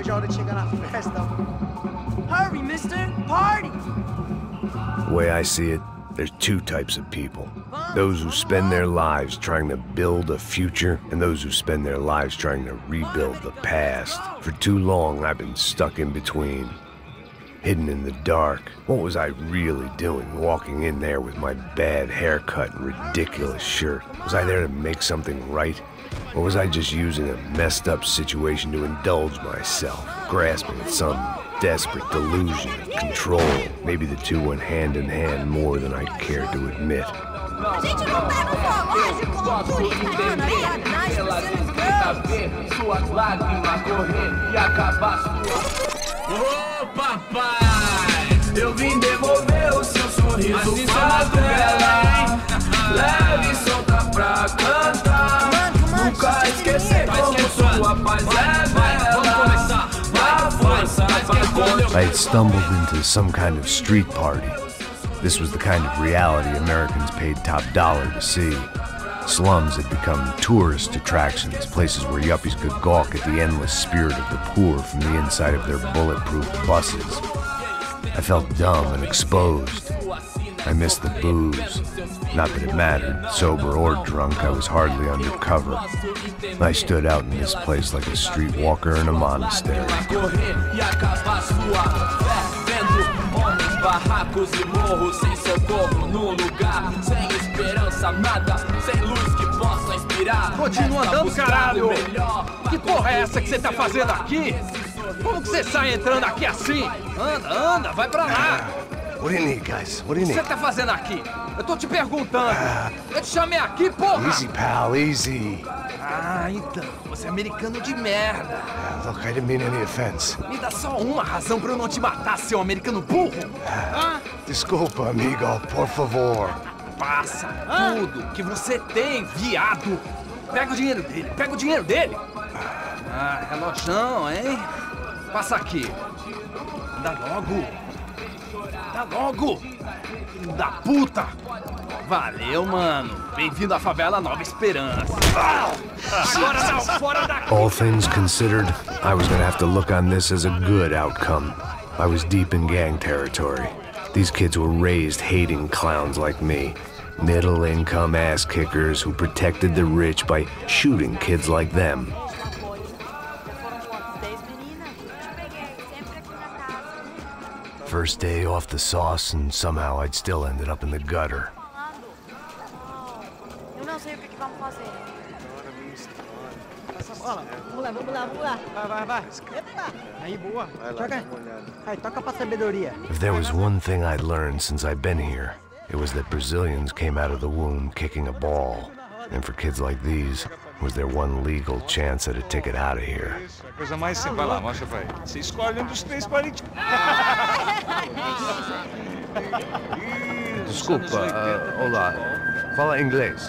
vejo a hora de chegar na festa. Hurry, mister! Party! The way I see it, there's two types of people. Those who spend their lives trying to build a future, and those who spend their lives trying to rebuild the past. For too long, I've been stuck in between. Hidden in the dark. What was I really doing, walking in there with my bad haircut and ridiculous shirt? Was I there to make something right? Or was I just using a messed up situation to indulge myself, grasping at some desperate delusion of control? Maybe the two went hand in hand more than I cared to admit. A gente não tá no zoológico, turismo aí atrás, suas lágrimas correr e acabar sua... Ô papai, eu vim devolver o seu sorriso pra tela. Leve e solta pra cantar. Nunca esquecer como sua paz é bela. Na força pra... I had stumbled into some kind of street party. This was the kind of reality Americans paid top dollar to see. Slums had become tourist attractions, places where yuppies could gawk at the endless spirit of the poor from the inside of their bulletproof buses. I felt dumb and exposed. I missed the booze. Not that it mattered, sober or drunk, I was hardly undercover. I stood out in this place like a streetwalker in a monastery. Barracos e morros sem socorro no lugar, sem esperança, nada, sem luz que possa inspirar. Continua andando, caralho! Que porra é essa que você tá fazendo aqui? Como que você sai entrando aqui assim? Anda, anda, vai pra lá! What do you need, guys? What do you O que need? você tá fazendo aqui? Eu tô te perguntando. Eu te chamei aqui, porra! Easy, pal, easy. Ah, então, você é americano de merda. Look, I didn't mean any offense. Me dá só uma razão pra eu não te matar, seu americano burro. Desculpa, amigo, por favor. Passa tudo que você tem, viado. Pega o dinheiro dele, pega o dinheiro dele. Ah, relojão, hein? Passa aqui. Dá logo. Dá logo. Filho da puta. Valeu, mano. Bem-vindo à favela Nova Esperança. Agora não, fora daqui. All things considered, I was gonna have to look on this as a good outcome. I was deep in gang territory. These kids were raised hating clowns like me. Middle-income ass-kickers who protected the rich by shooting kids like them. First day off the sauce, and somehow I'd still ended up in the gutter. Eu não sei o que vamos fazer. Vamos lá, vamos lá, vamos lá. Vai. Epa! Aí, boa. Joga. Aí, toca pra sabedoria. If there was one thing I'd learned since I'd been here, it was that Brazilians came out of the womb kicking a ball. And for kids like these, was their one legal chance at a ticket out of here. A coisa mais simples. Vai lá, mostra pra ele. Você escolhe um dos três palitinhos. Desculpa, olá. Fala inglês.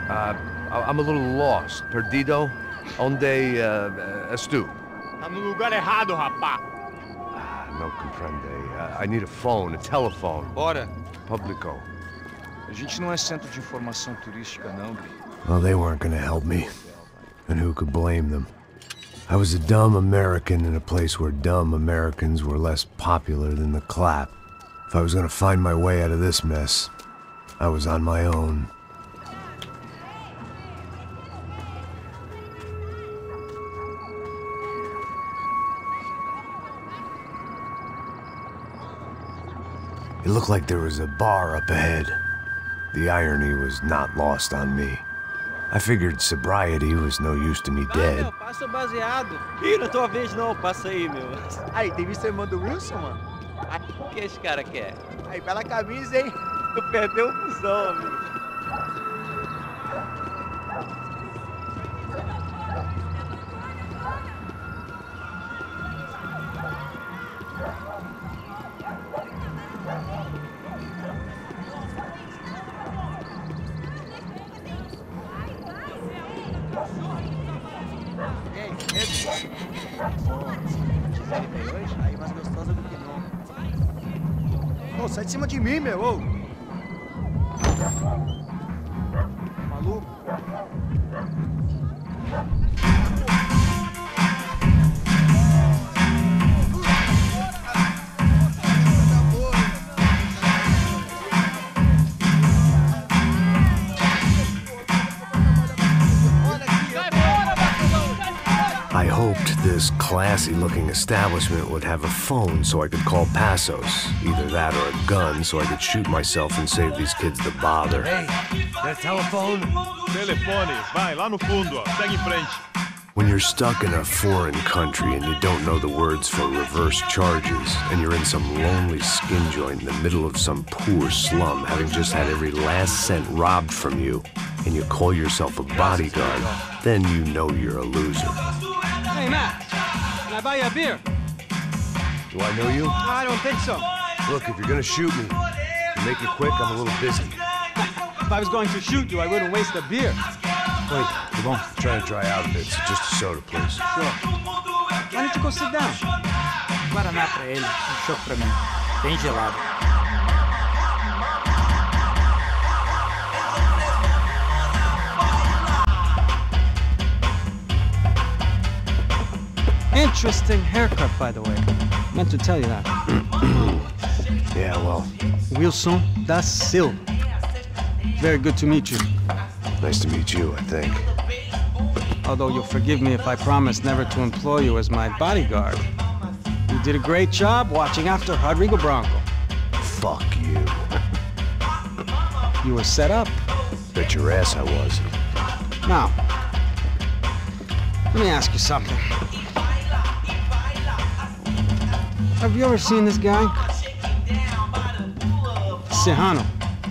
I'm a little lost. Perdido? Onde és tu? Tá no lugar errado, rapá. Não compreende. I need a phone, a telephone. Bora. Publico. A gente não é centro de informação turística, não, Gui. Well, they weren't gonna help me. And who could blame them? I was a dumb American in a place where dumb Americans were less popular than the clap. If I was gonna find my way out of this mess, I was on my own. It looked like there was a bar up ahead. The irony was not lost on me. I figured sobriety was no use to me dead. Meu, passa o baseado. Ih, não é tua vez não, passa aí, meu. Aí, tem visto a irmã do Wilson, mano? O que esse cara quer? Aí, bela camisa, hein? Tu perdeu o fusão, amigo. Aí mais gostosa do que não. Ô, sai de cima de mim, meu! Ô. Maluco! classy-looking establishment would have a phone so I could call Passos. Either that or a gun so I could shoot myself and save these kids the bother. Hey, that telephone? Telefone, vai, lá no fundo, ó. Segue em frente. When you're stuck in a foreign country and you don't know the words for reverse charges, and you're in some lonely skin joint in the middle of some poor slum, having just had every last cent robbed from you, and you call yourself a bodyguard, then you know you're a loser. Hey, Matt, can I buy you a beer? Do I know you? I don't think so. Look, if you're gonna shoot me, make it quick, I'm a little busy. If I was going to shoot you, I wouldn't waste a beer. Wait, come on. Try to dry out a bit. So just a soda, please. Sure. Why don't you go sit down? Guaraná pra ele, chopp pra mim. Bem gelado. Interesting haircut, by the way. Meant to tell you that. Yeah, well, Wilson da Silva. Very good to meet you. nice to meet you, I think. Although you'll forgive me if I promise never to employ you as my bodyguard. You did a great job watching after Rodrigo Branco. Fuck you. You were set up. Bet your ass I was. Now, let me ask you something. Have you ever seen this guy? Sejano.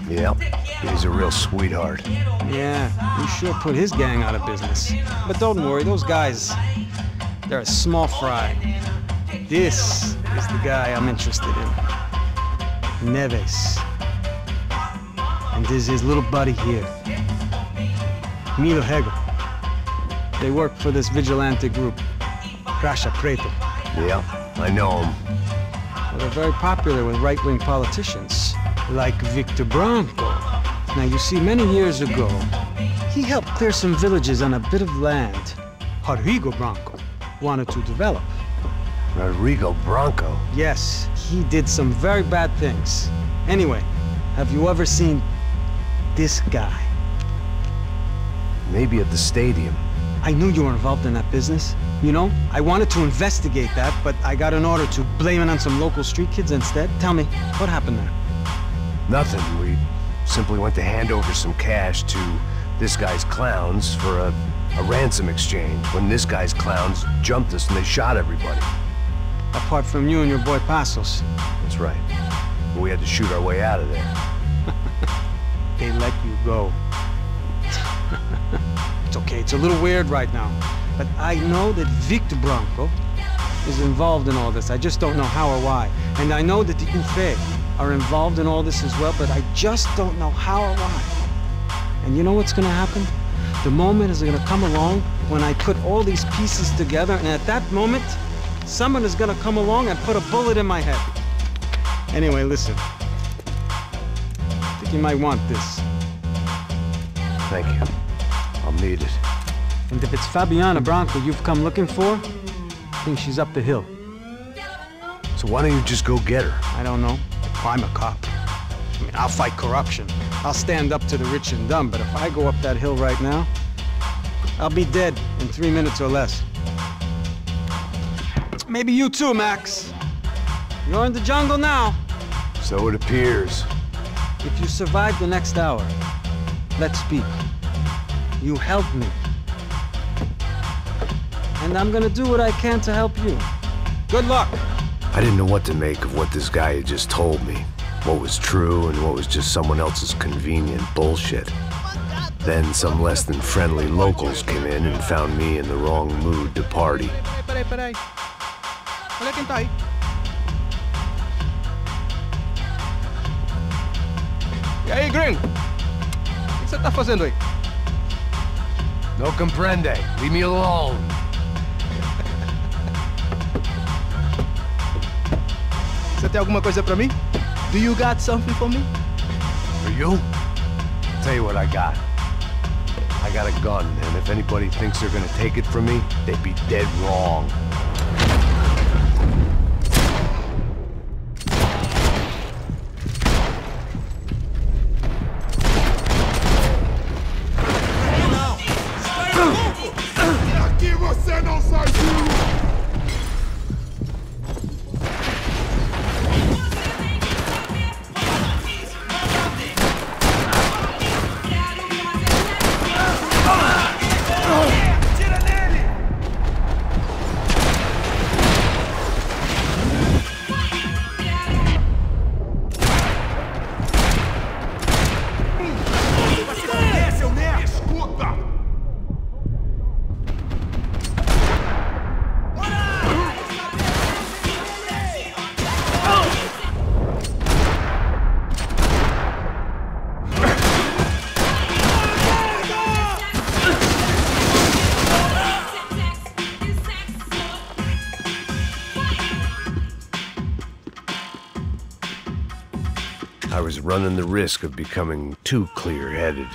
Yep, he's a real sweetheart. Yeah, you sure put his gang out of business. But don't worry, those guys, they're a small fry. This is the guy I'm interested in. Neves. And this is his little buddy here. Milo Hegel. They work for this vigilante group, Crasha Preto. Yep, I know him. Well, they're very popular with right-wing politicians, like Victor Branco. Now, you see, many years ago, he helped clear some villages on a bit of land Rodrigo Branco wanted to develop. Rodrigo Branco? Yes, he did some very bad things. Anyway, have you ever seen this guy? Maybe at the stadium. I knew you were involved in that business. You know, I wanted to investigate that, but I got an order to blame it on some local street kids instead. Tell me, what happened there? Nothing. We simply went to hand over some cash to this guy's clowns for a ransom exchange when this guy's clowns jumped us and they shot everybody. Apart from you and your boy Passos. That's right. But we had to shoot our way out of there. They let you go. It's okay, it's a little weird right now. But I know that Victor Branco is involved in all this. I just don't know how or why. And I know that the UFE are involved in all this as well, but I just don't know how or why. And you know what's gonna happen? The moment is gonna come along when I put all these pieces together, and at that moment, someone is gonna come along and put a bullet in my head. Anyway, listen. I think you might want this. Thank you. I'll need it. And if it's Fabiana Branco you've come looking for, I think she's up the hill. So why don't you just go get her? I don't know. I'm a cop. I mean, I'll fight corruption. I'll stand up to the rich and dumb, but if I go up that hill right now, I'll be dead in 3 minutes or less. Maybe you too, Max. You're in the jungle now. So it appears. If you survive the next hour, let's speak. You helped me. And I'm gonna do what I can to help you. Good luck. I didn't know what to make of what this guy had just told me. What was true and what was just someone else's convenient bullshit. Then some less than friendly locals came in and found me in the wrong mood to party. Peraí. Olha quem tá aí. E aí, gringo? O que você tá fazendo aí? No comprende. Leave me alone. Você tem alguma coisa pra mim? Do you got something for me? For you? I'll tell you what I got. I got a gun, and if anybody thinks they're gonna take it from me, they'd be dead wrong. Aqui você não sai vivo! I was running the risk of becoming too clear-headed.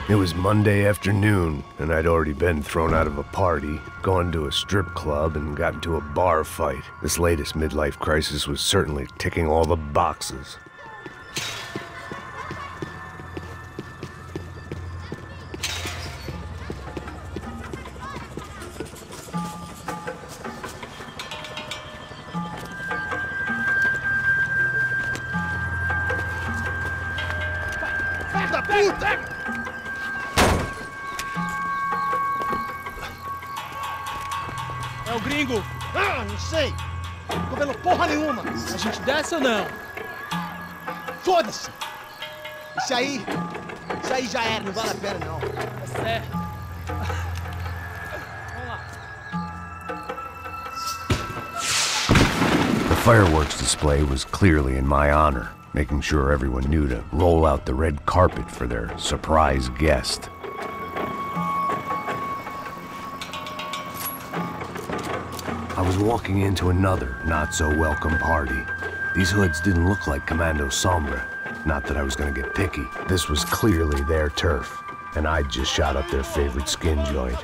It was Monday afternoon, and I'd already been thrown out of a party, gone to a strip club, and got into a bar fight. This latest midlife crisis was certainly ticking all the boxes. É o gringo! Ah, não sei! Tô vendo porra nenhuma! A gente desce ou não? Foda-se! Isso aí já era, não vale a pena não. É certo. Vamos lá. The fireworks display was clearly in my honor, making sure everyone knew to roll out the red carpet for their surprise guest. I was walking into another not-so-welcome party. These hoods didn't look like Commando Sombra. Not that I was gonna get picky. This was clearly their turf, and I'd just shot up their favorite skin joint.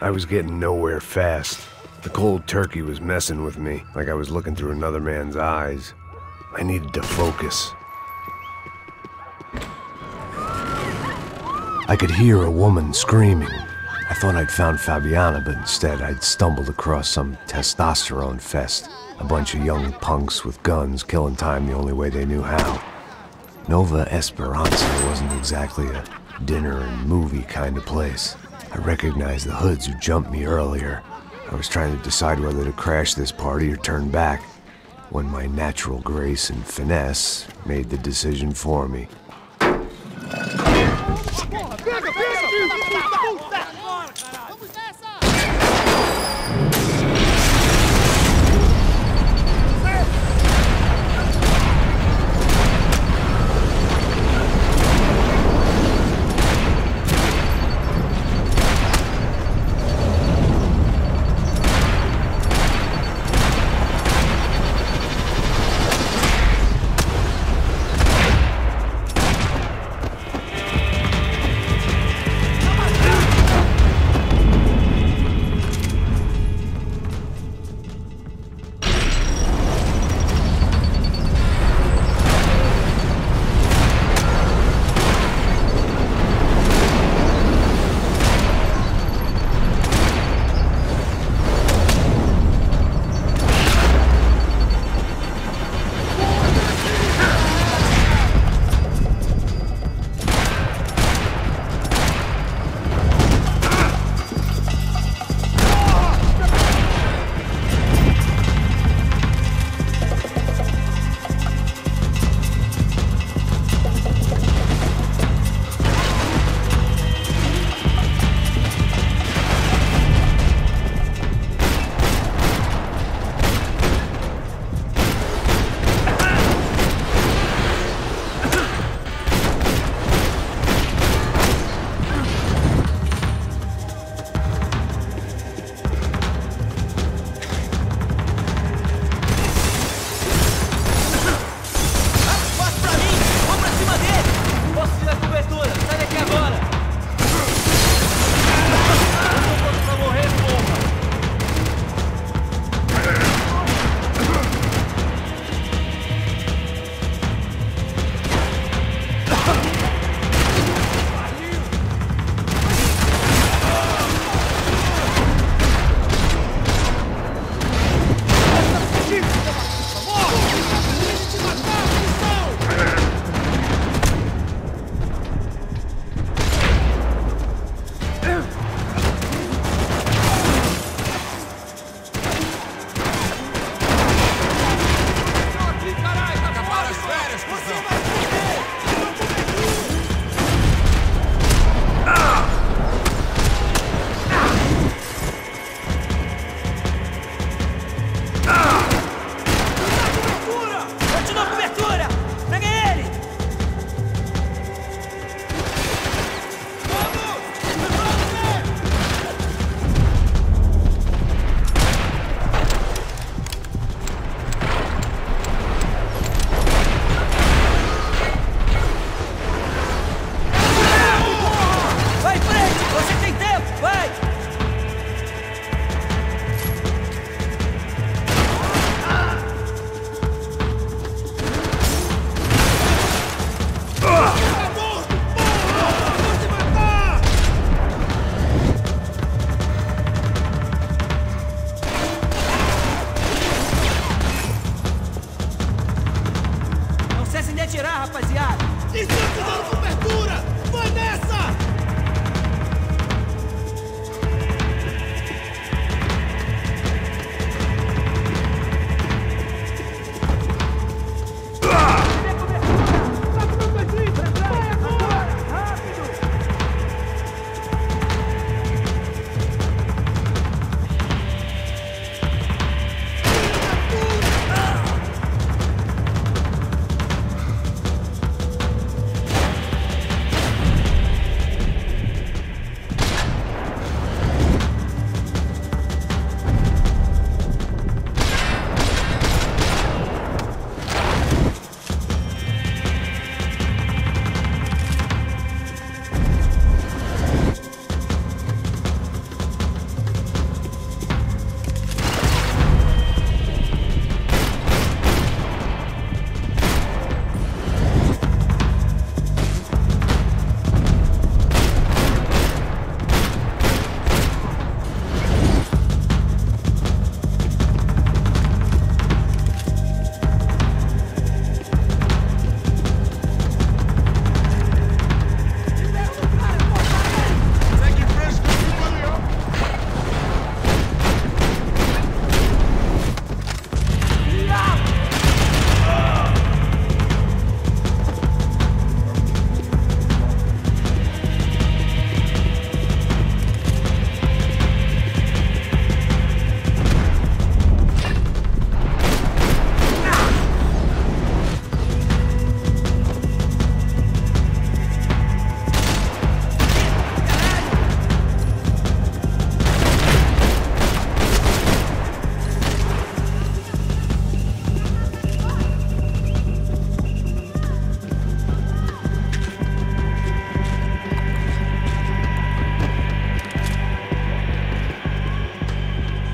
I was getting nowhere fast. The cold turkey was messing with me, like I was looking through another man's eyes. I needed to focus. I could hear a woman screaming. I thought I'd found Fabiana, but instead I'd stumbled across some testosterone fest. A bunch of young punks with guns killing time the only way they knew how. Nova Esperanza wasn't exactly a dinner and movie kind of place. I recognized the hoods who jumped me earlier. I was trying to decide whether to crash this party or turn back, when my natural grace and finesse made the decision for me.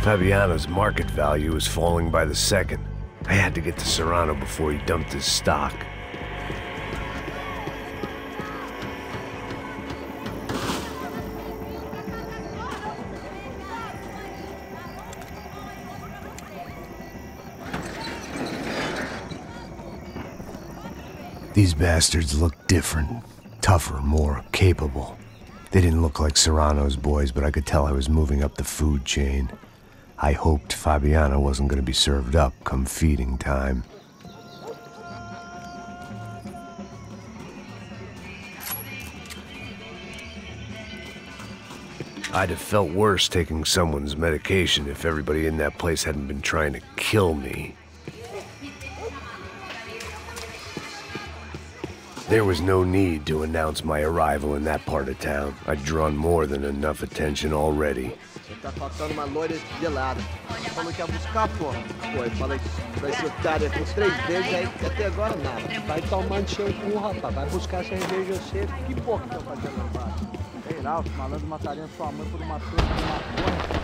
Fabiano's market value was falling by the second. I had to get to Serrano before he dumped his stock. These bastards looked different, tougher, more capable. They didn't look like Serrano's boys, but I could tell I was moving up the food chain. I hoped Fabiano wasn't going to be served up come feeding time. I'd have felt worse taking someone's medication if everybody in that place hadn't been trying to kill me. There was no need to announce my arrival in that part of town. I'd drawn more than enough attention already. Tá faltando uma loira gelada. Falou que ia buscar, pô. Pô, eu falei pra esse otário aqui 3 vezes, aí até agora nada. Vai tomando seu cu, rapaz. Vai buscar cerveja cedo. Que porra que estão fazendo lá embaixo? Sei lá, os malandros matariam sua mãe por uma coisa de maconha.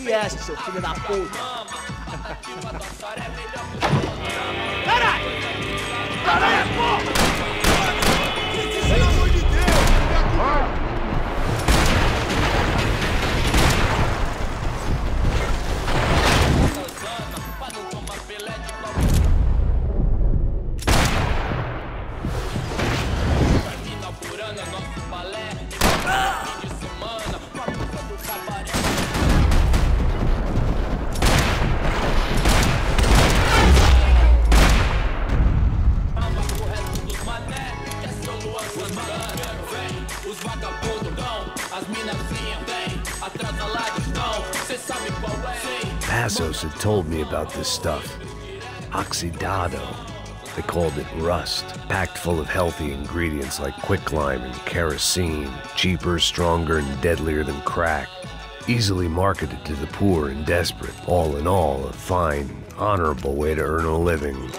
podcast, seu filho da puta. Caralho! Caralho, porra! Pelo amor de Deus! Passos had told me about this stuff. Oxidado. They called it rust, packed full of healthy ingredients like quicklime and kerosene, cheaper, stronger, and deadlier than crack. Easily marketed to the poor and desperate. All in all, a fine, honorable way to earn a living.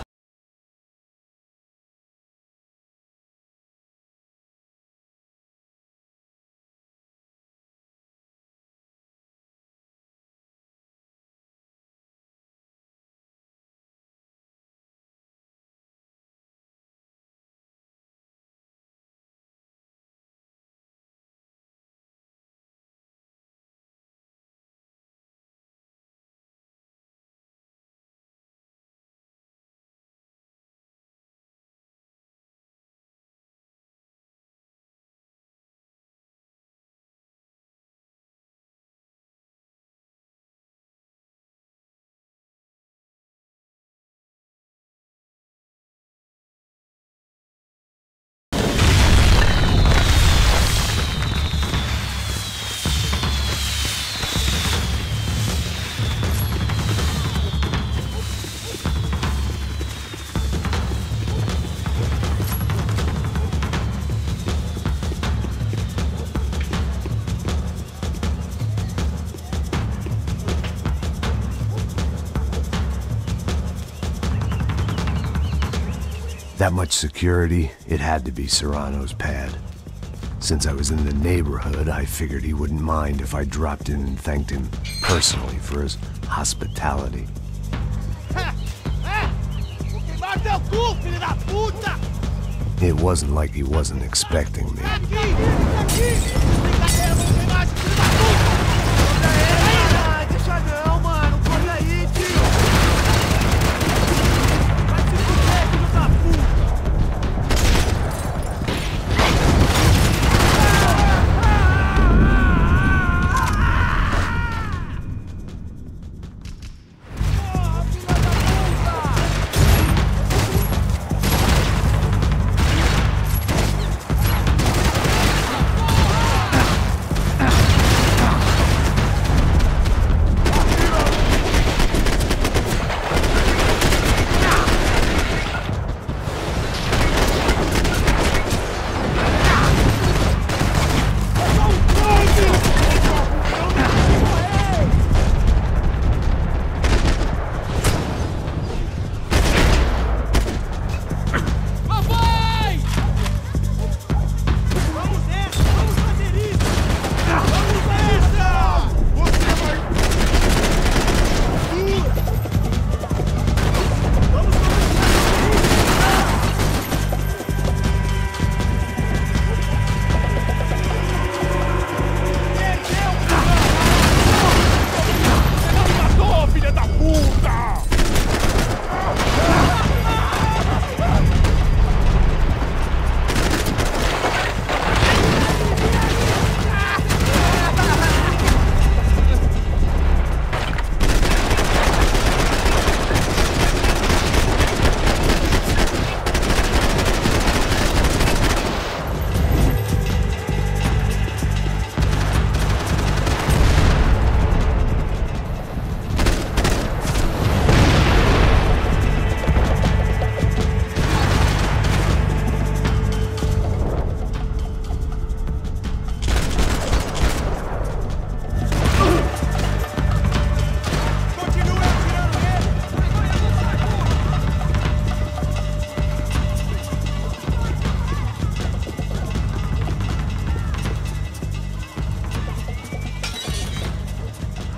That much security, it had to be Serrano's pad. Since I was in the neighborhood, I figured he wouldn't mind if I dropped in and thanked him personally for his hospitality. It wasn't like he wasn't expecting me.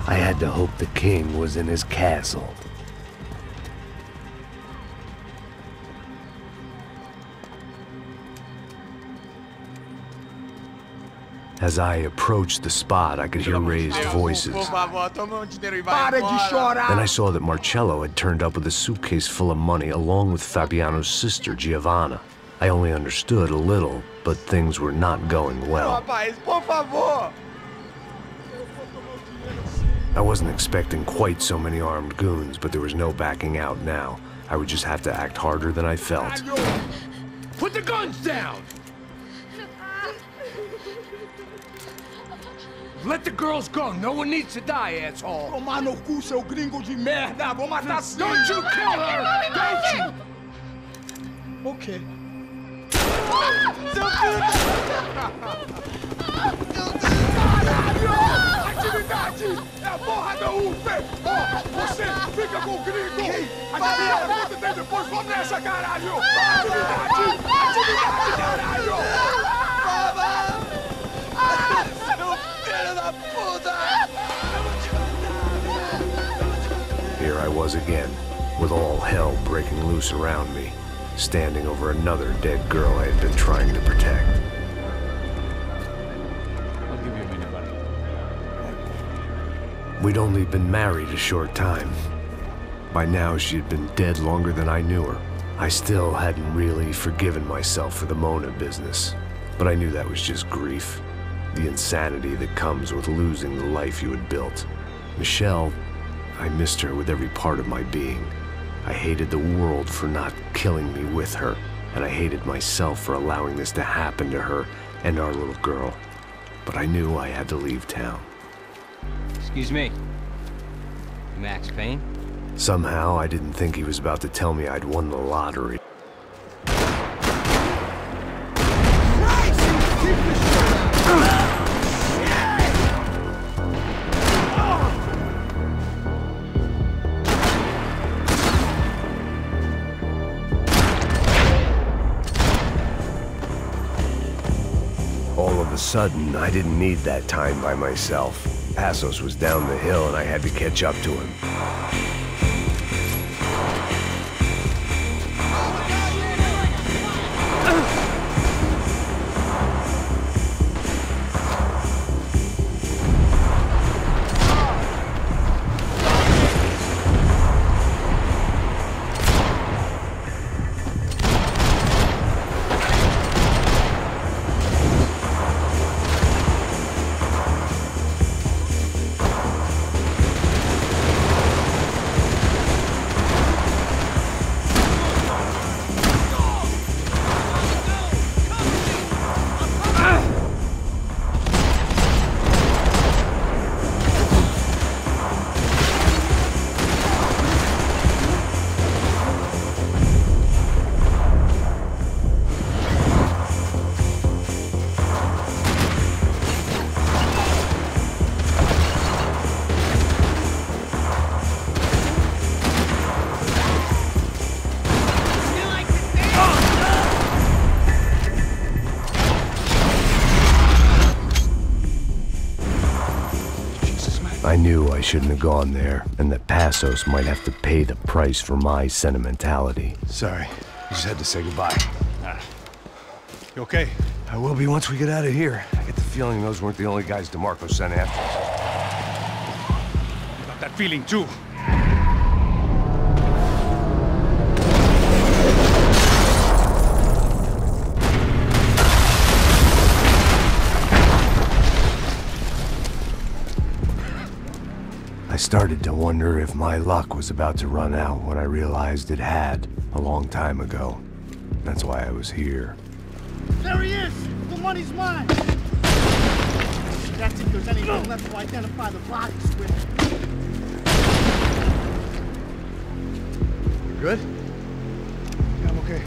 I had to hope the king was in his castle. As I approached the spot, I could hear raised voices. Then I saw that Marcello had turned up with a suitcase full of money along with Fabiano's sister, Giovanna. I only understood a little, but things were not going well. I wasn't expecting quite so many armed goons, but there was no backing out now. I would just have to act harder than I felt. Put the guns down! Let the girls go. No one needs to die, asshole. Tomar no cu, seu gringo de merda. Vou matar sim. Don't you kill her! Don't you? Okay. Seu filho Caralho! Atividade! É a porra da UFE! Você fica com o gringo! A galera conta até depois. Vamos nessa, caralho! Atividade! Atividade, caralho! Here I was again, with all hell breaking loose around me, standing over another dead girl I had been trying to protect. I'll give you a minute, buddy. We'd only been married a short time. By now, she had been dead longer than I knew her. I still hadn't really forgiven myself for the Mona business, but I knew that was just grief. The insanity that comes with losing the life you had built. Michelle, I missed her with every part of my being. I hated the world for not killing me with her, and I hated myself for allowing this to happen to her and our little girl. But I knew I had to leave town. Excuse me. Max Payne? Somehow, I didn't think he was about to tell me I'd won the lottery. All of a sudden, I didn't need that time by myself. Passos was down the hill and I had to catch up to him. I knew I shouldn't have gone there, and that Passos might have to pay the price for my sentimentality. Sorry, I just had to say goodbye. You okay? I will be once we get out of here. I get the feeling those weren't the only guys DeMarco sent after us. I got that feeling too. I started to wonder if my luck was about to run out when I realized it had, a long time ago. That's why I was here. There he is! The money's mine! That's if there's anyone left to identify the bodies with. You good? Yeah, I'm okay.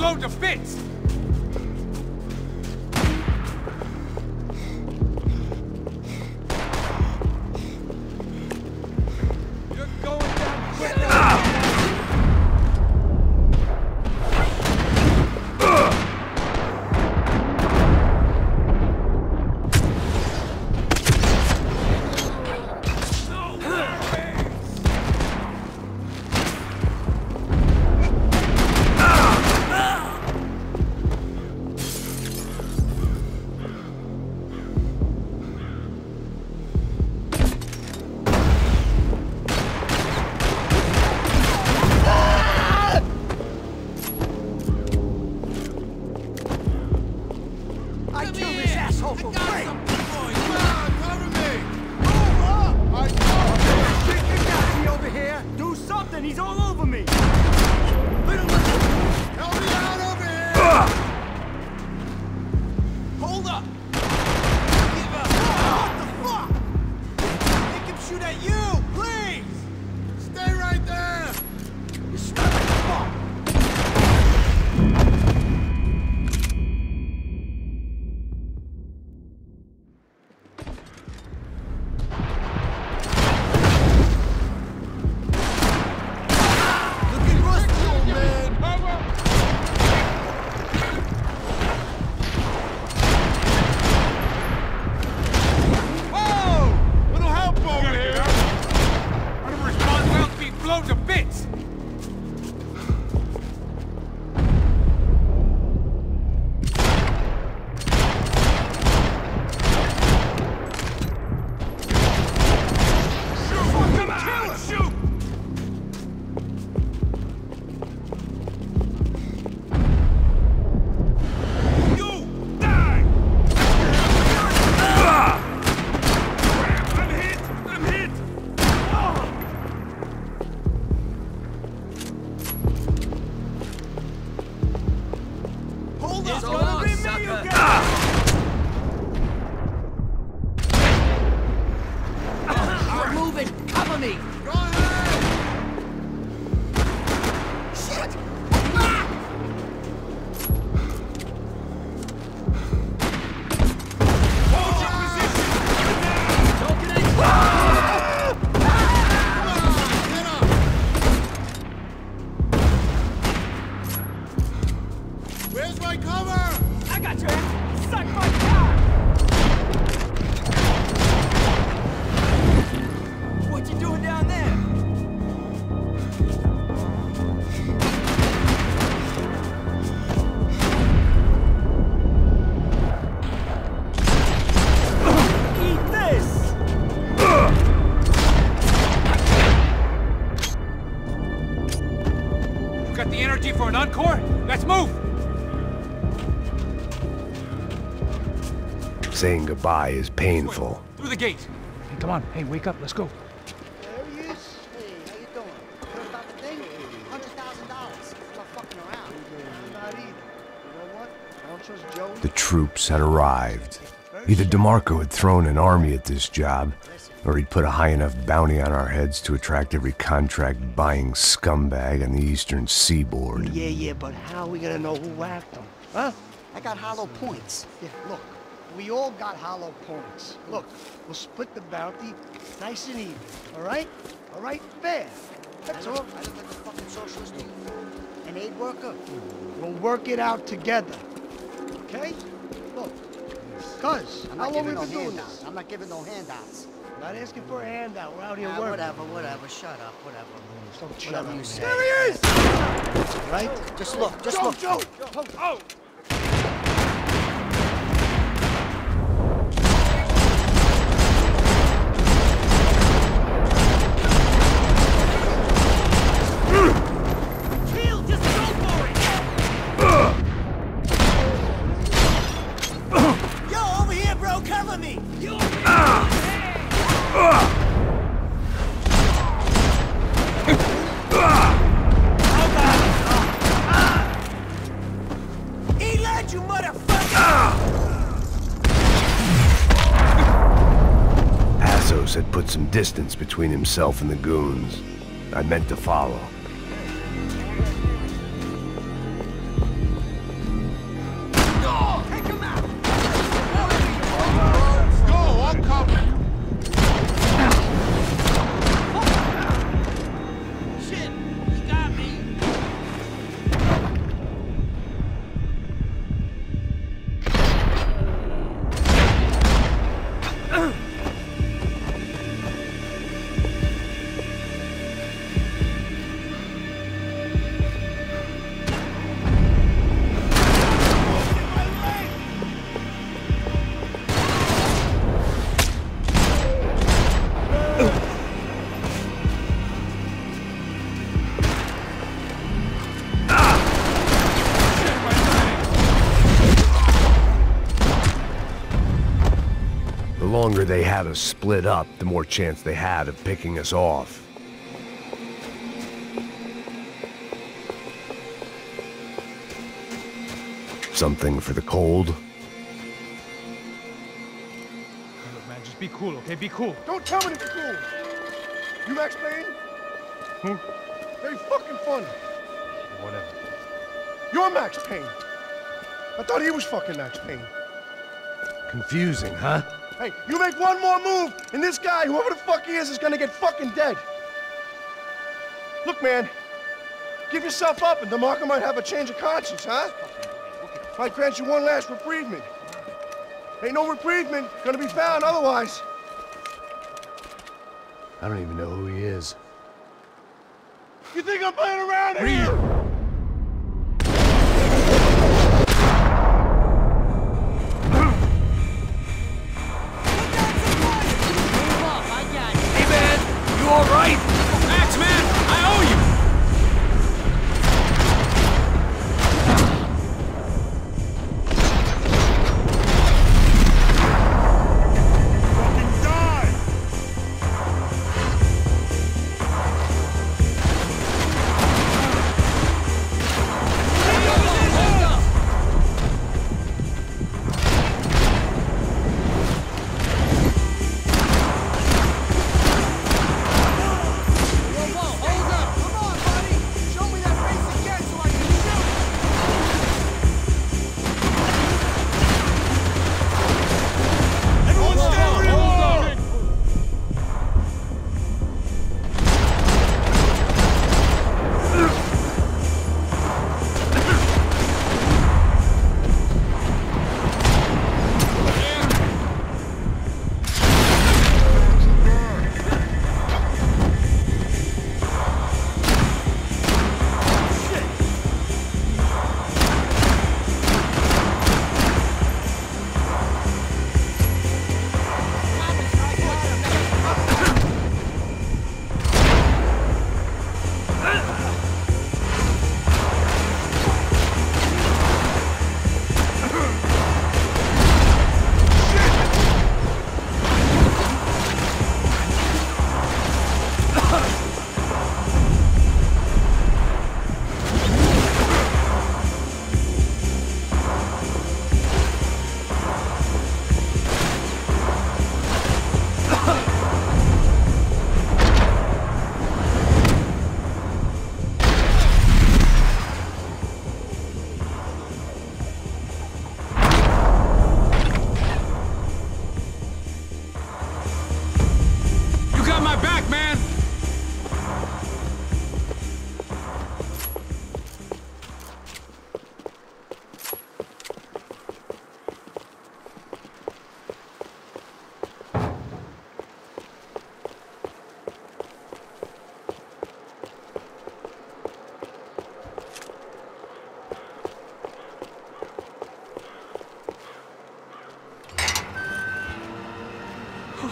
blown to bits! You're going down quick! Saying goodbye is painful. Through the gate. Hey, come on. Hey, wake up. Let's go. There he is. Hey, how you doing? Heard about the thing? $100,000. Stop fucking around. I'm not either. You know what? I don't trust Joey. The troops had arrived. Either DeMarco had thrown an army at this job, or he'd put a high enough bounty on our heads to attract every contract-buying scumbag on the eastern seaboard. Yeah, but how are we gonna know who whacked him? Huh? I got hollow points. Yeah, look. We all got hollow points. Look, we'll split the bounty nice and even, all right? All right, fair. That's all. I look like a fucking socialist, an aid worker. We'll work it out together, okay? Look, cuz, how long have we been doing this? I'm not giving no handouts. I'm not asking for a handout. We're out here working. Whatever. Shut up, whatever. Whatever you say. There he is! Right? Just look, Joe! Oh! Had put some distance between himself and the goons. I meant to follow. longer they have us split up, the more chance they had of picking us off. Something for the cold? Look, man, just be cool, okay? Be cool. Don't tell me to be cool. You Max Payne? Who? Very fucking funny. Whatever. You're Max Payne. I thought he was fucking Max Payne. Confusing, huh? Hey, you make one more move, and this guy, whoever the fuck he is gonna get fucking dead. Look, man, give yourself up, and DeMarco might have a change of conscience, huh? Might grant you one last reprievement. Ain't no reprievement gonna be found otherwise. I don't even know who he is. You think I'm playing around here? All right? Max, man, I owe you! Fucking die!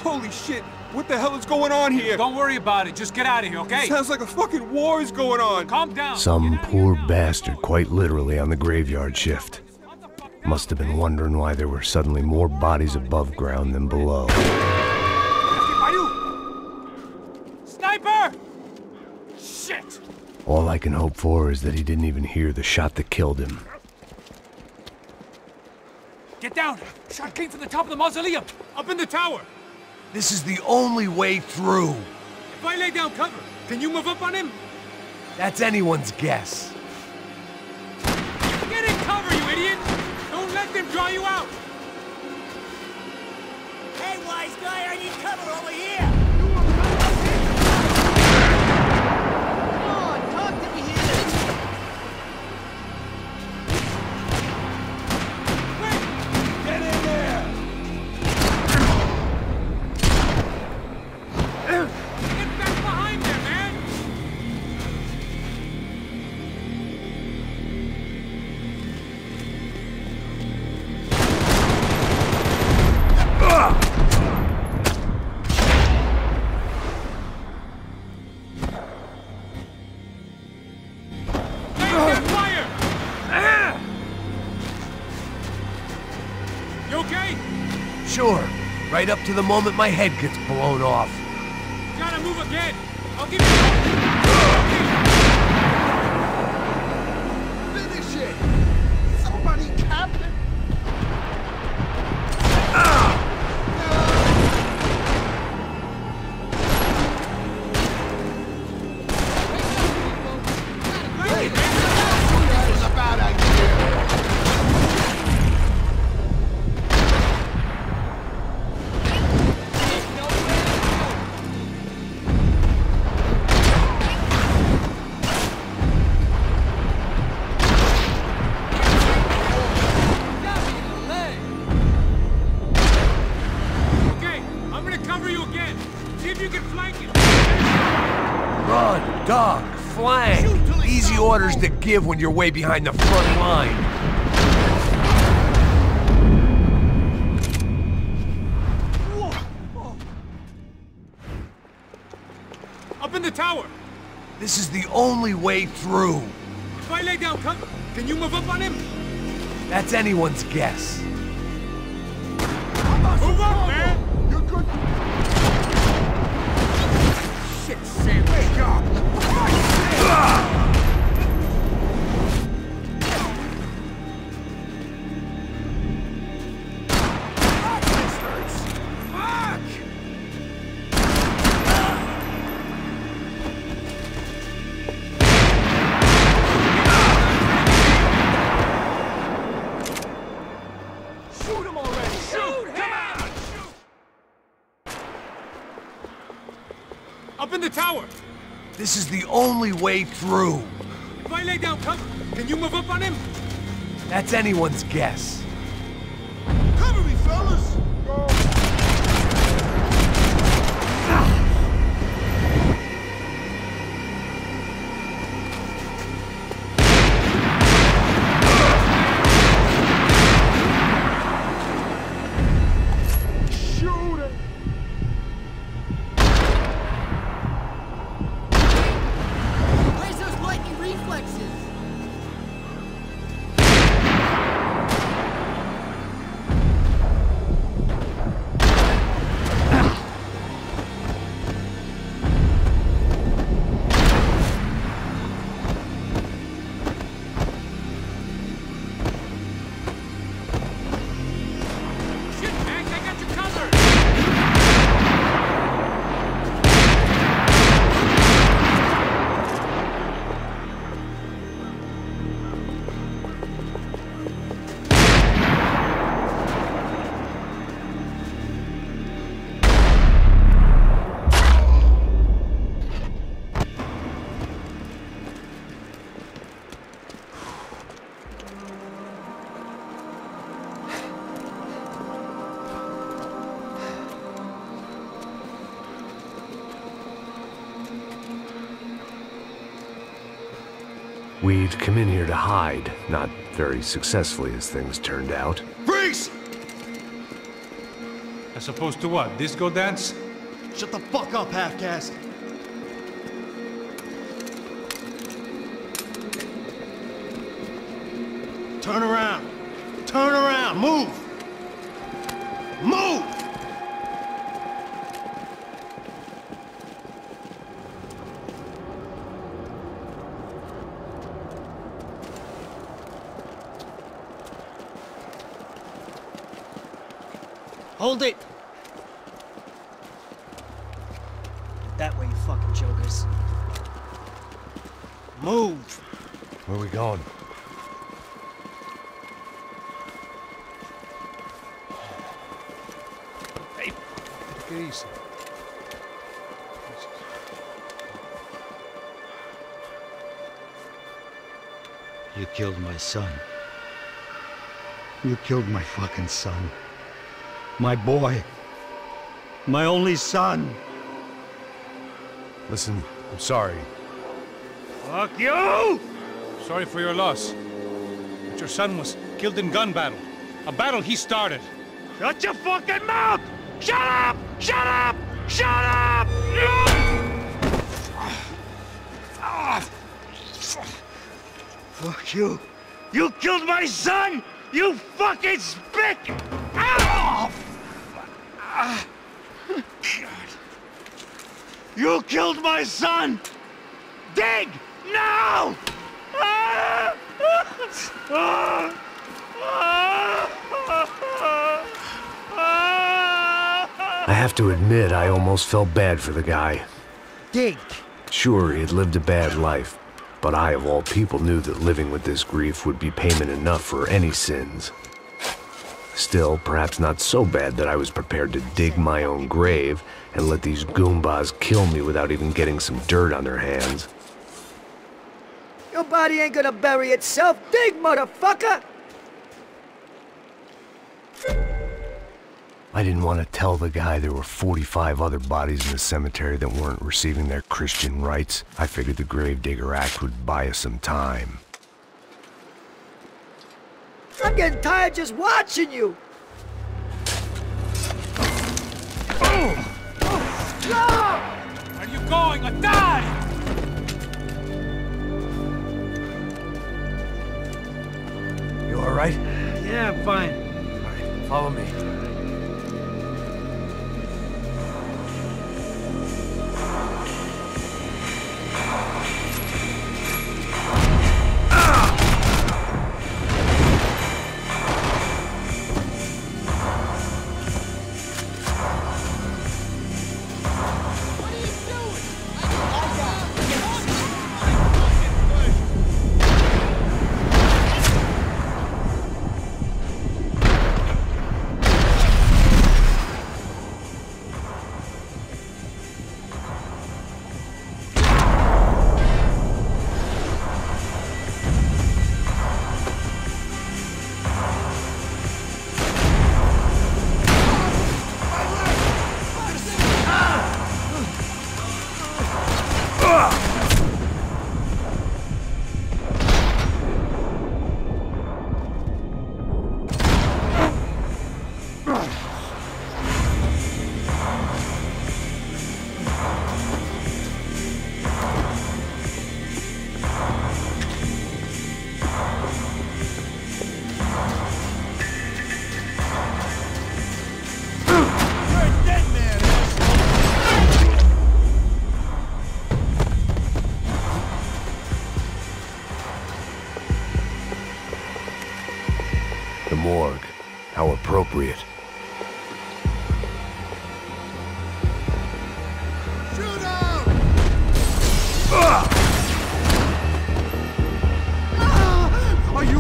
Holy shit! What the hell is going on here? Don't worry about it. Just get out of here, okay? Sounds like a fucking war is going on. Calm down. Some poor bastard quite literally on the graveyard shift. Must have been wondering why there were suddenly more bodies above ground than below. Sniper! Shit! All I can hope for is that he didn't even hear the shot that killed him. Get down! Shot came from the top of the mausoleum! Up in the tower! This is the only way through. If I lay down cover, can you move up on him? That's anyone's guess. Get in cover, you idiot! Don't let them draw you out! Hey, wise guy, I need cover over here! Come on, talk to me here! Quick! Get in there! Get back behind there, man! Fire! You okay? Sure. Right up to the moment my head gets blown off. Gotta move again. I'll give you... Finish it! Somebody, Captain! This was a bad idea! Run, duck, flank. Easy orders to give when you're way behind the front line. Up in the tower! This is the only way through. If I lay down cover, can you move up on him? That's anyone's guess. Move up, man! You're good. Shit, Sam, wake up! Up in the tower! This is the only way through. If I lay down cover, can you move up on him? That's anyone's guess. Cover me, fellas! Go! We'd come in here to hide, not very successfully as things turned out. Freeze! As opposed to what? Disco dance? Shut the fuck up, half-caste. Turn around. Turn around. Move. Move! Hold it! That way, you fucking jokers. Move! Where are we going? Hey, take it easy. You killed my son. You killed my fucking son. My boy. My only son. Listen, I'm sorry. Fuck you! Sorry for your loss. But your son was killed in gun battle. A battle he started. Shut your fucking mouth! Shut up! Shut up! Shut up! Fuck you. You killed my son! You fucking spick! Ow! You killed my son! Dig! Now! I have to admit, I almost felt bad for the guy. Dig! Sure, he had lived a bad life, but I, of all people, knew that living with this grief would be payment enough for any sins. Still, perhaps not so bad that I was prepared to dig my own grave and let these goombas kill me without even getting some dirt on their hands. Your body ain't gonna bury itself. Dig, motherfucker! I didn't want to tell the guy there were 45 other bodies in the cemetery that weren't receiving their Christian rites. I figured the Gravedigger Act would buy us some time. I'm getting tired just watching you! Where are you going? I die! You all right? Yeah, I'm fine. All right, follow me. Morgue. How appropriate. Shoot out! Are you...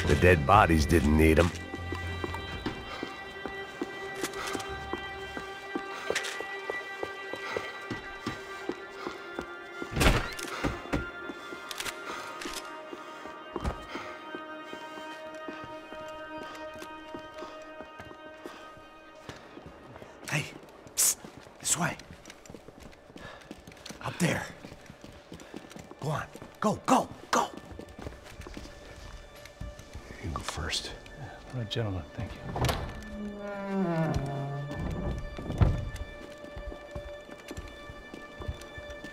The dead bodies didn't need them. Hey, psst, this way. Up there. Go on, go, go, go! You go first. All right, gentlemen, thank you.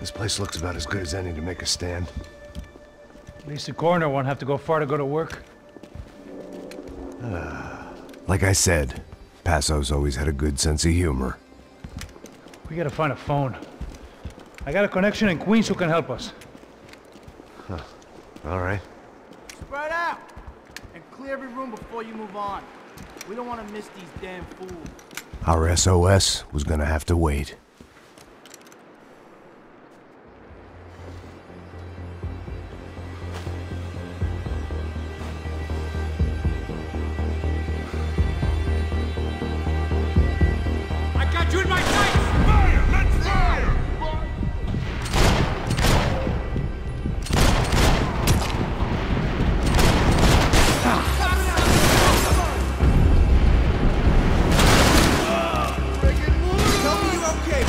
This place looks about as good as any to make a stand. At least the coroner won't have to go far to go to work. Like I said, Passo's always had a good sense of humor. We gotta find a phone. I got a connection in Queens who can help us. Huh. All right. Spread out! And clear every room before you move on. We don't want to miss these damn fools. Our SOS was gonna have to wait. I got you in my sights! Fire! Let's fire! Tell me you're okay,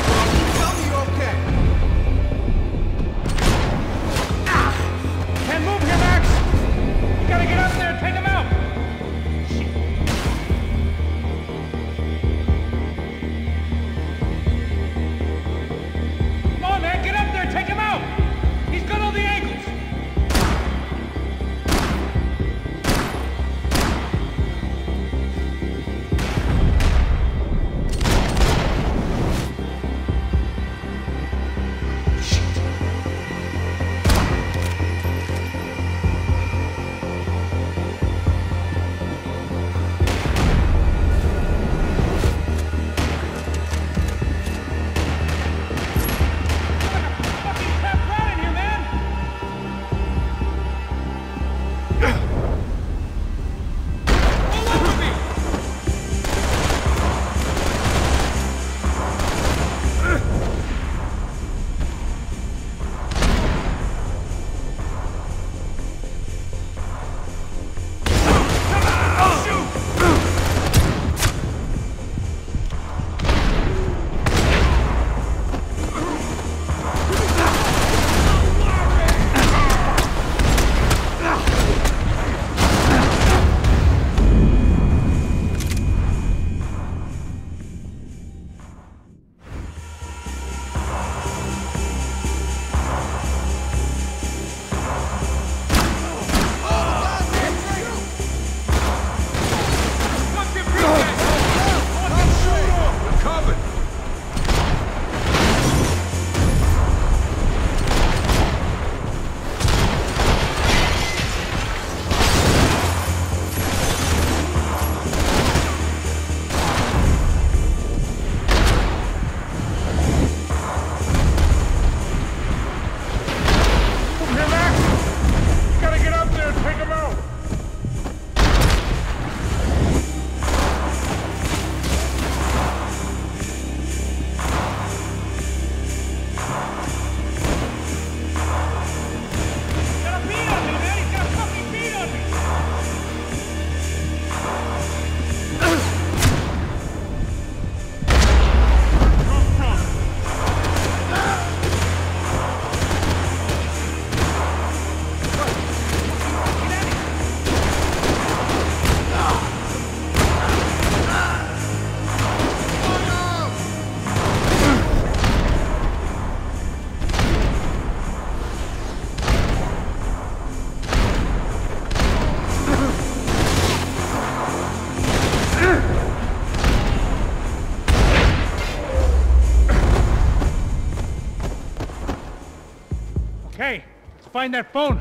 Okay, let's find that phone.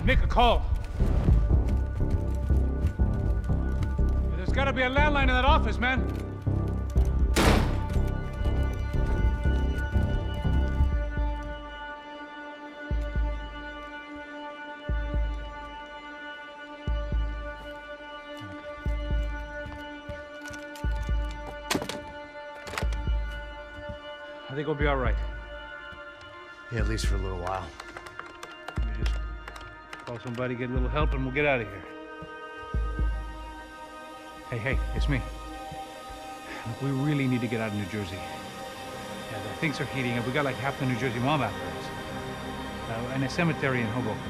Make a call. There's gotta be a landline in that office, man. I think we'll be all right. Yeah, at least for a little while. Let me just call somebody, get a little help, and we'll get out of here. Hey, it's me. Look, we really need to get out of New Jersey. Yeah, things are heating up. We got like half the New Jersey mob after us. And a cemetery in Hoboken.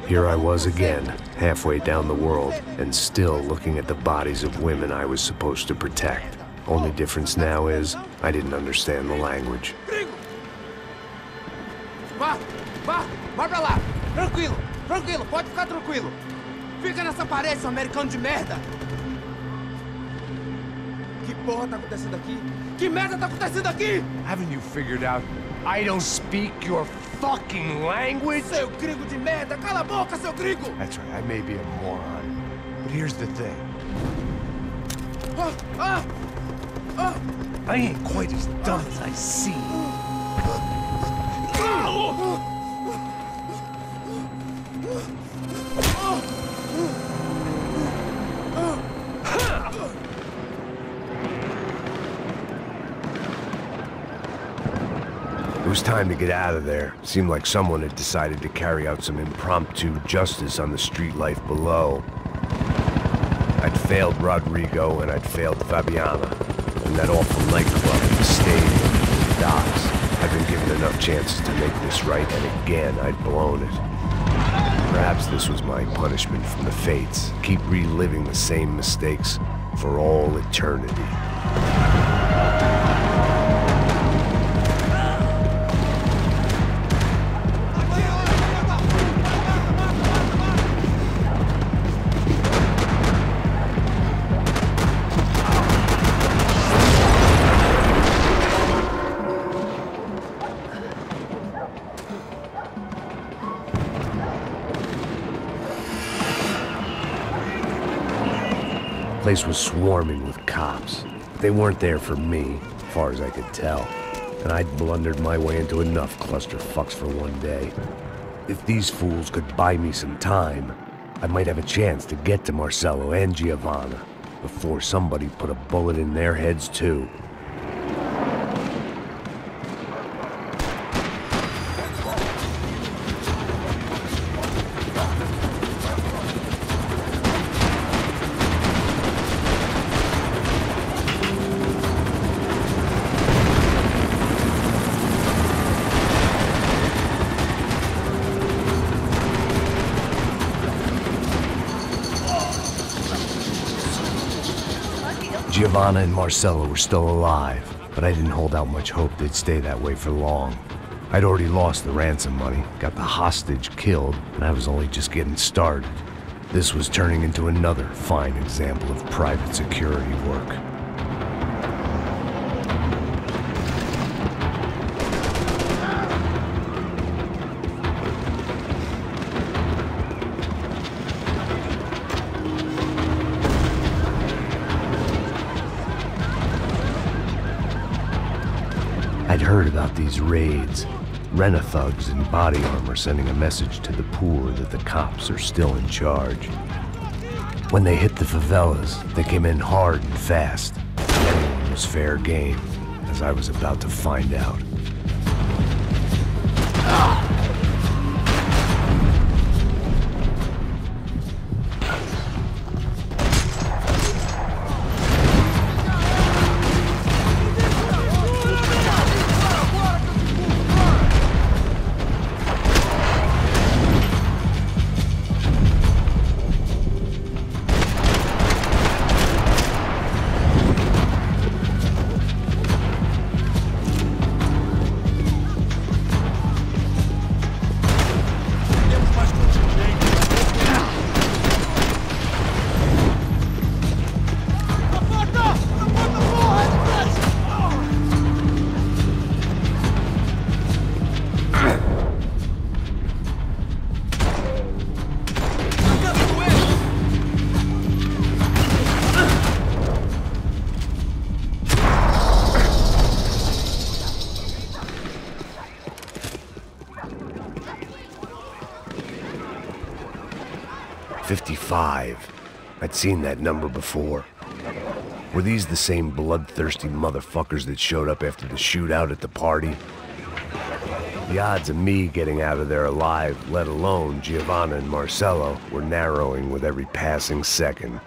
Here I was again, halfway down the world, and still looking at the bodies of women I was supposed to protect. Only difference now is, I didn't understand the language. Vai pra lá! Tranquilo, pode ficar tranquilo! Fica nessa parede, seu americano de merda! Que porra tá acontecendo aqui? Que merda tá acontecendo aqui? Haven't you figured out I don't speak your fucking language? Seu gringo de merda! Cala a boca, seu gringo! That's right, I may be a moron, but here's the thing. I ain't quite as dumb as I seem. It was time to get out of there. Seemed like someone had decided to carry out some impromptu justice on the street life below. I'd failed Rodrigo and I'd failed Fabiana. And that awful nightclub, the stadium, the docks. I'd been given enough chances to make this right, and again I'd blown it. Perhaps this was my punishment from the fates. Keep reliving the same mistakes for all eternity. The place was swarming with cops. They weren't there for me, as far as I could tell. And I'd blundered my way into enough clusterfucks for one day. If these fools could buy me some time, I might have a chance to get to Marcello and Giovanna before somebody put a bullet in their heads too. Giovanna and Marcello were still alive, but I didn't hold out much hope they'd stay that way for long. I'd already lost the ransom money, got the hostage killed, and I was only just getting started. This was turning into another fine example of private security work. I'd heard about these raids. Rent-a-thugs in body armor sending a message to the poor that the cops are still in charge. When they hit the favelas, they came in hard and fast. Anyone was fair game, as I was about to find out. 55. I'd seen that number before. Were these the same bloodthirsty motherfuckers that showed up after the shootout at the party? The odds of me getting out of there alive, let alone Giovanna and Marcello, were narrowing with every passing second.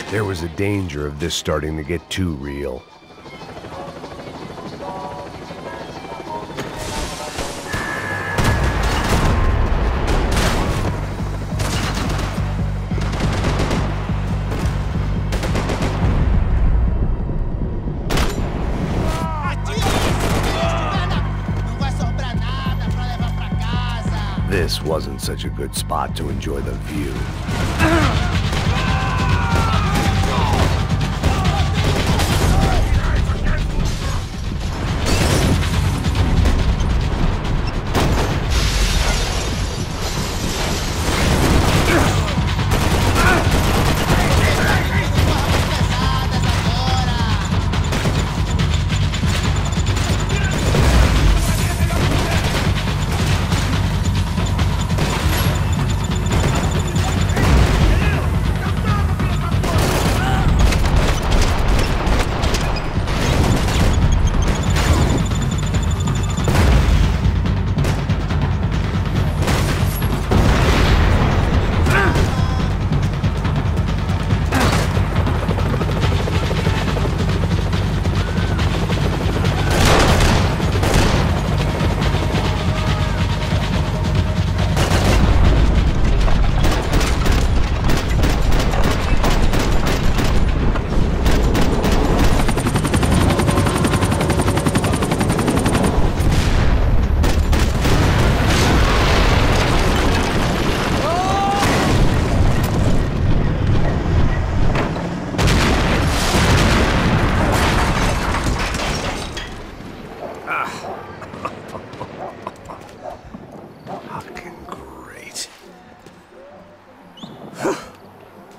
There was a danger of this starting to get too real. This wasn't such a good spot to enjoy the view.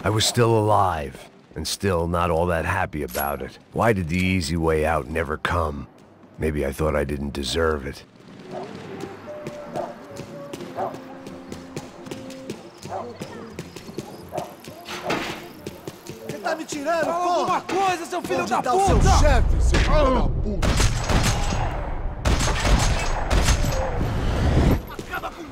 I was still alive, and still not all that happy about it. Why did the easy way out never come? Maybe I thought I didn't deserve it. Você tá me tirando, Fala porra! alguma coisa, seu filho da Onde tá o seu puta! chefe, seu filho da puta? Acaba com ele!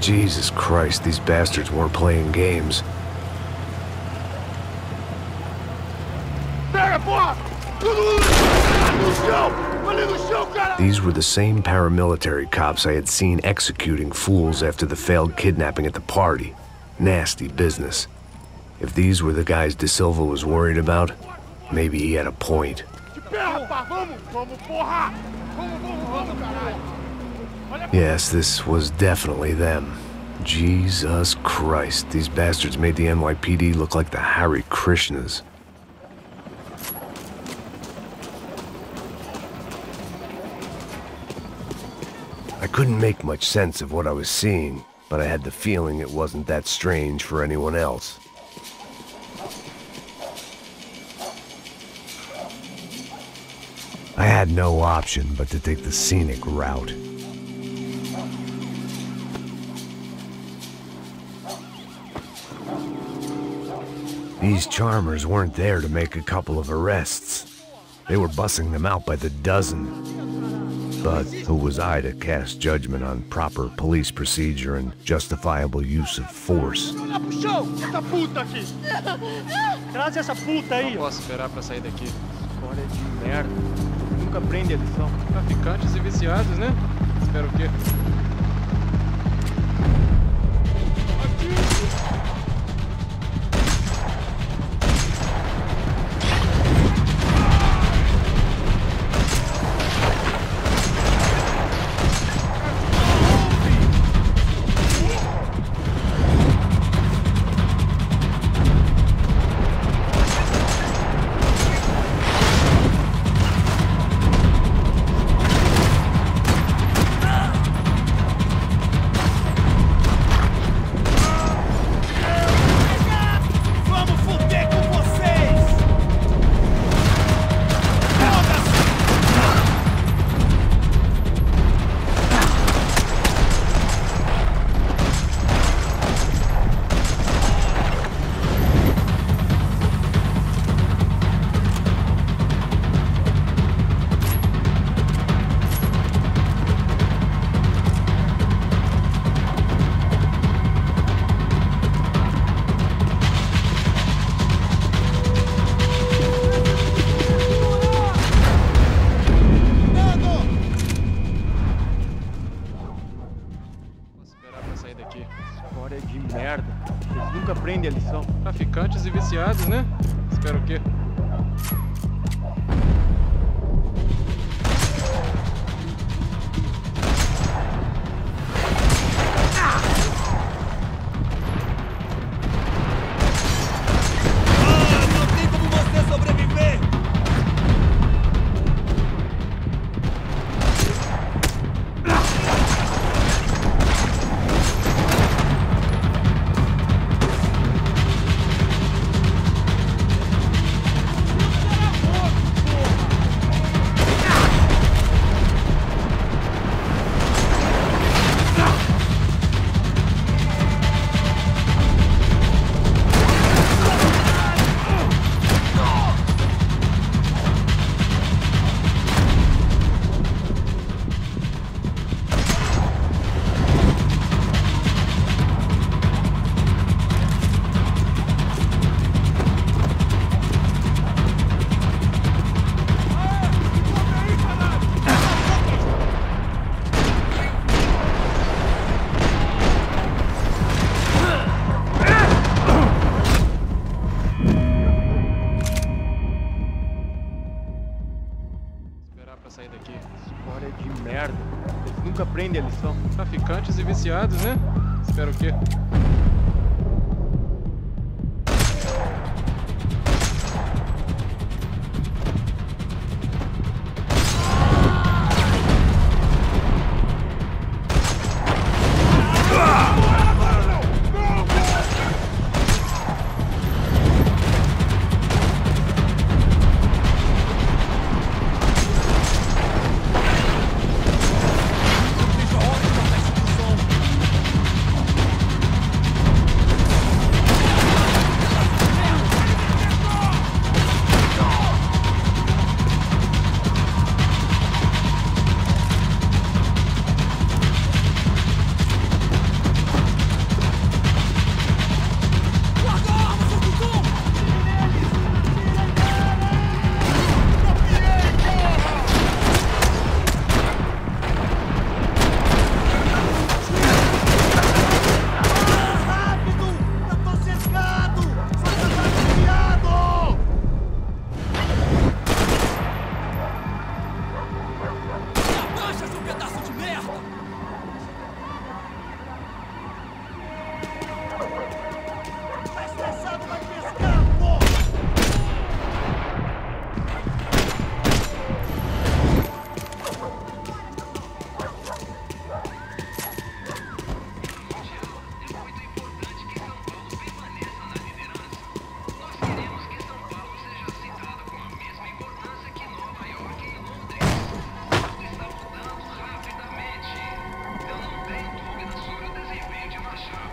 Jesus Christ, these bastards weren't playing games. These were the same paramilitary cops I had seen executing fools after the failed kidnapping at the party. Nasty business. If these were the guys De Silva was worried about, maybe he had a point. Yes, this was definitely them. Jesus Christ, these bastards made the NYPD look like the Hare Krishnas. I couldn't make much sense of what I was seeing, but I had the feeling it wasn't that strange for anyone else. I had no option but to take the scenic route. These charmers weren't there to make a couple of arrests. They were bussing them out by the dozen. But who was I to cast judgment on proper police procedure and justifiable use of force? Traz essa puta aí. Não posso esperar pra sair daqui. História de merda. Nunca aprende a lição. Traficantes e viciados, né? Espero o quê? aprende a lição. Traficantes e viciados, né? Espero o quê? Aprende a lição. Traficantes e viciados, né? Espero o quê?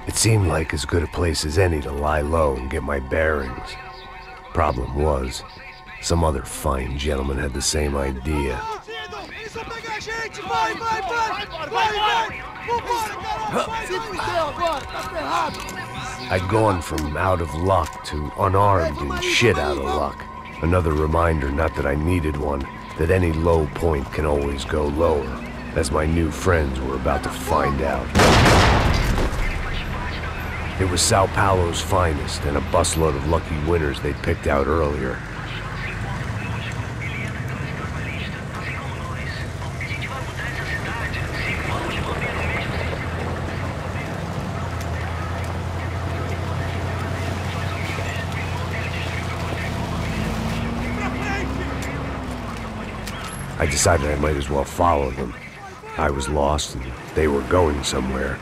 It seemed like as good a place as any to lie low and get my bearings. Problem was, some other fine gentleman had the same idea. I'd gone from out of luck to unarmed and shit out of luck. Another reminder, not that I needed one, that any low point can always go lower, as my new friends were about to find out. It was Sao Paulo's finest, and a busload of lucky winners they'd picked out earlier. I decided I might as well follow them. I was lost, and they were going somewhere.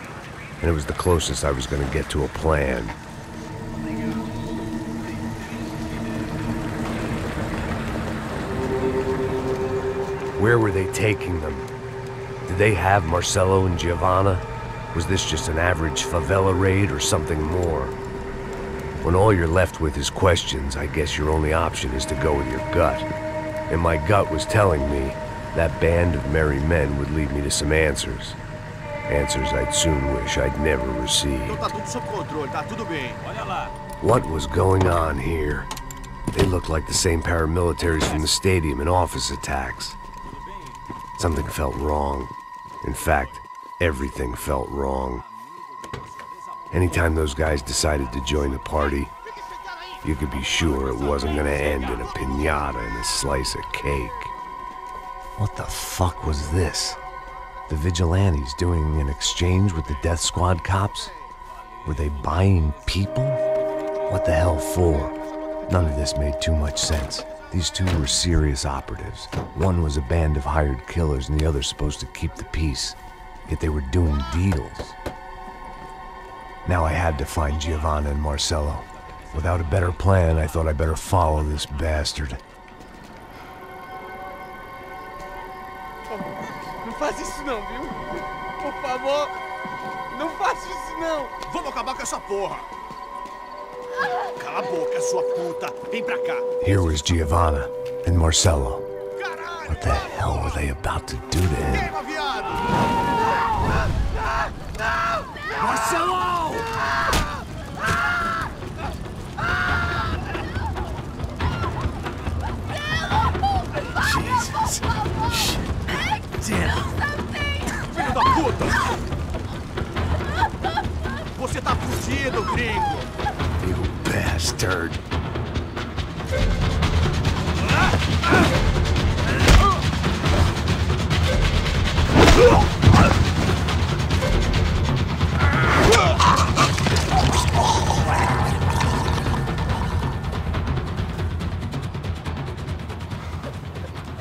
And it was the closest I was going to get to a plan. Where were they taking them? Did they have Marcelo and Giovanna? Was this just an average favela raid or something more? When all you're left with is questions, I guess your only option is to go with your gut. And my gut was telling me that band of merry men would lead me to some answers. Answers I'd soon wish I'd never received. What was going on here? They looked like the same paramilitaries from the stadium in office attacks. Something felt wrong. In fact, everything felt wrong. Anytime those guys decided to join the party, you could be sure it wasn't gonna end in a piñata and a slice of cake. What the fuck was this? The vigilantes doing an exchange with the death squad cops? Were they buying people? What the hell for? None of this made too much sense. These two were serious operatives. One was a band of hired killers and the other supposed to keep the peace. Yet they were doing deals. Now I had to find Giovanna and Marcello. Without a better plan, I thought I better follow this bastard. Não faz isso não, viu? Por favor, não faça isso não. Vamos acabar com essa porra. Cala a boca, sua puta. Vem pra cá. Here was Giovanna and Marcello. What the hell were they about to do to him? Marcello! Jesus. Damn. Filho da puta! Você tá fudido, gringo! You bastard!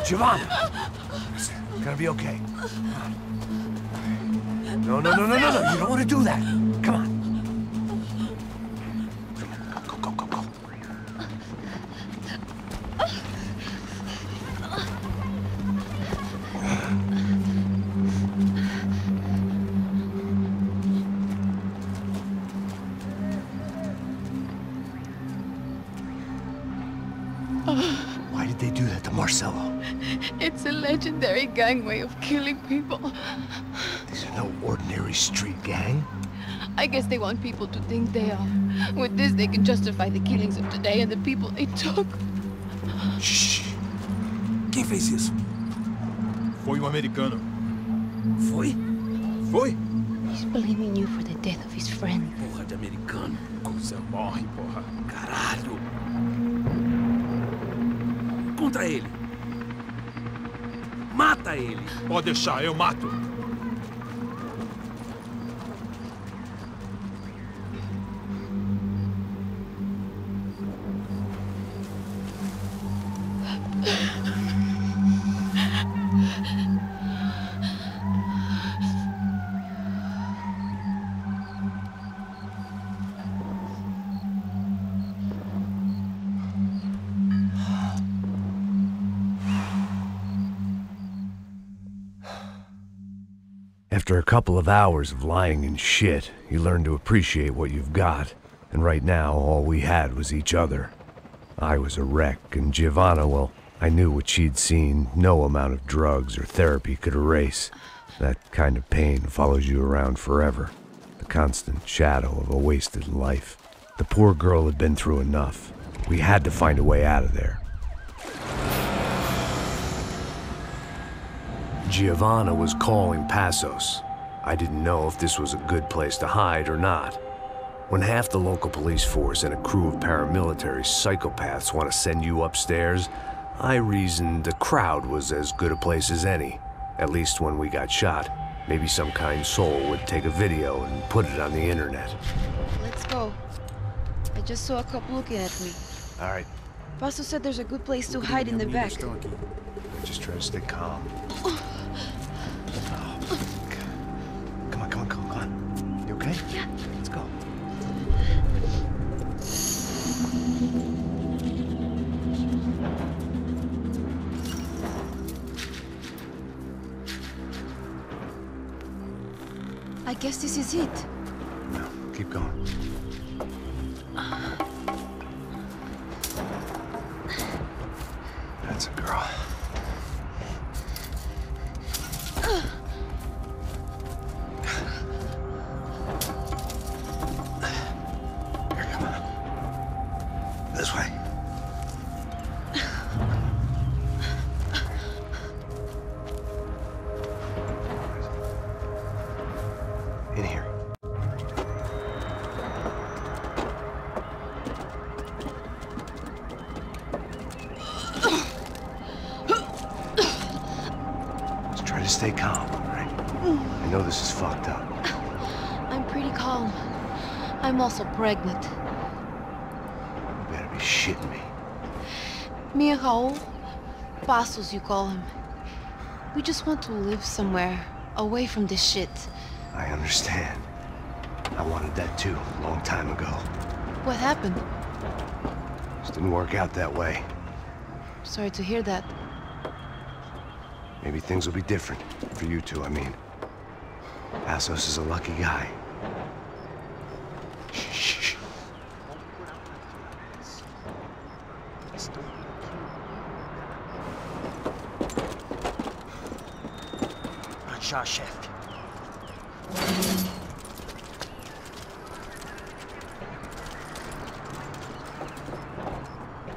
Giovanna! Listen, gonna be okay. No, no, no, no, no, no, you don't want to do that. Come on. Go, go, go, go. Why did they do that to Marcello? It's a legendary gang way of killing people. These are no ordinary street gang. I guess they want people to think they are. With this, they can justify the killings of today and the people they took. Shh. Quem fez isso? Foi americano. Foi? Foi? He's blaming you for the death of his friend. Porra de americano. Como você morre, porra. Caralho. Contra ele. Mata ele. Pode deixar, eu mato. After a couple of hours of lying and shit, you learn to appreciate what you've got. And right now, all we had was each other. I was a wreck, and Giovanna, well, I knew what she'd seen no amount of drugs or therapy could erase. That kind of pain follows you around forever. The constant shadow of a wasted life. The poor girl had been through enough. We had to find a way out of there. Giovanna was calling Passos. I didn't know if this was a good place to hide or not. When half the local police force and a crew of paramilitary psychopaths want to send you upstairs, I reasoned the crowd was as good a place as any. At least when we got shot, maybe some kind soul would take a video and put it on the internet. Let's go. I just saw a cop looking at me. All right. Passos said there's a good place to hide in the back. Just try to stay calm. Oh, come on, come on, come on. You okay? Yeah. Let's go. I guess this is it. No, keep going. That's a girl. Here, come on. This way. In here. stay calm, right? I know this is fucked up. I'm pretty calm. I'm also pregnant. You better be shitting me. Me and Raul, Passos you call him. We just want to live somewhere, away from this shit. I understand. I wanted that too, a long time ago. What happened? Just didn't work out that way. Sorry to hear that. Maybe things will be different. For you two, I mean. Passos is a lucky guy. Shh. Já, chefe.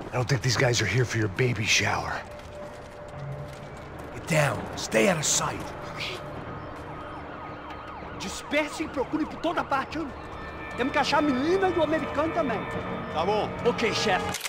I don't think these guys are here for your baby shower. Get down. Stay out of sight. Disperse e procure por toda parte. Temos que achar a menina e o americano também. Tá bom. Ok, chefe.